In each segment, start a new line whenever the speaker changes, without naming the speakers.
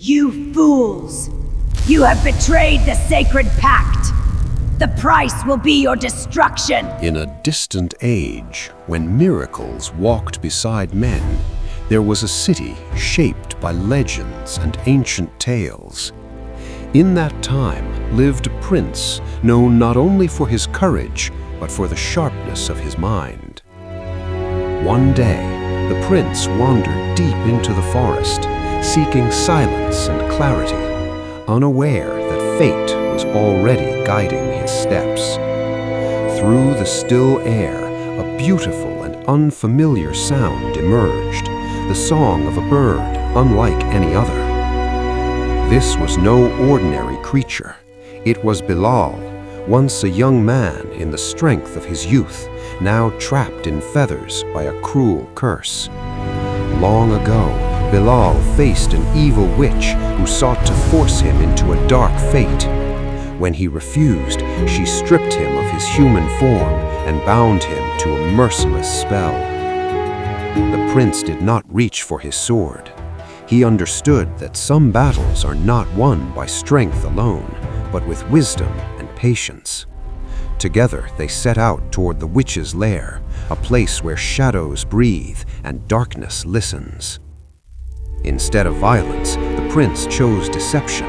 You fools! You have betrayed the sacred pact! The price will be your destruction!
In a distant age, when miracles walked beside men, there was a city shaped by legends and ancient tales. In that time lived a prince known not only for his courage, but for the sharpness of his mind. One day, the prince wandered deep into the forest, seeking silence and clarity, unaware that fate was already guiding his steps. Through the still air, a beautiful and unfamiliar sound emerged, the song of a bird unlike any other. This was no ordinary creature. It was Bilal, once a young man in the strength of his youth, now trapped in feathers by a cruel curse. Long ago, Bilal faced an evil witch who sought to force him into a dark fate. When he refused, she stripped him of his human form and bound him to a merciless spell. The prince did not reach for his sword. He understood that some battles are not won by strength alone, but with wisdom and patience. Together they set out toward the witch's lair, a place where shadows breathe and darkness listens. Instead of violence, the prince chose deception,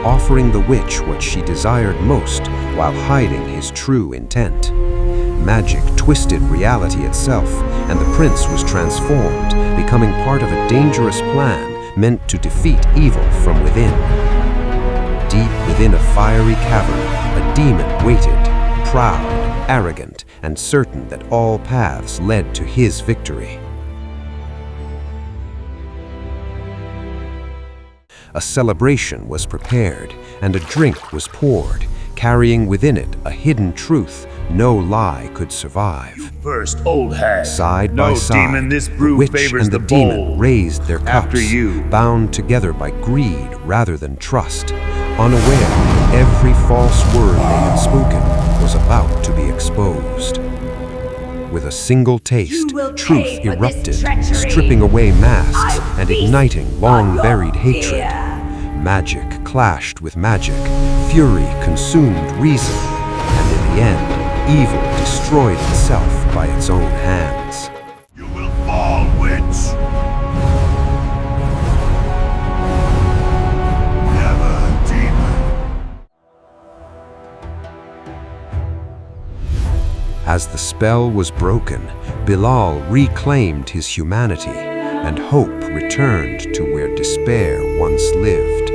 offering the witch what she desired most while hiding his true intent. Magic twisted reality itself, and the prince was transformed, becoming part of a dangerous plan meant to defeat evil from within. Deep within a fiery cavern, a demon waited, proud, arrogant, and certain that all paths led to his victory. A celebration was prepared, and a drink was poured, carrying within it a hidden truth no lie could survive.
First, old hag.
Side by side,
demon, this brew
the witch
favors
and the
the
demon
bold.
raised their cups,
After you.
bound together by greed rather than trust, unaware that every false word they had spoken was about to be exposed. With a single taste, truth erupted, stripping away masks and igniting long-buried hatred. Magic clashed with magic, fury consumed reason, and in the end, evil destroyed itself by its own hands.
You will fall, witch! Never, demon!
As the spell was broken, Bilal reclaimed his humanity, and hope returned to where despair once lived.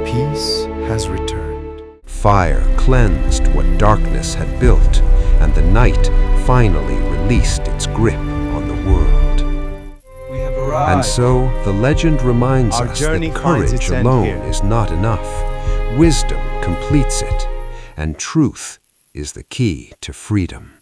Peace has returned.
Fire cleansed what darkness had built, and the night finally released its grip on the world.
We have arrived.
And so, the legend reminds
Our
us
journey
that
finds
courage
its end
alone
here.
is not enough. Wisdom completes it, and truth is the key to freedom.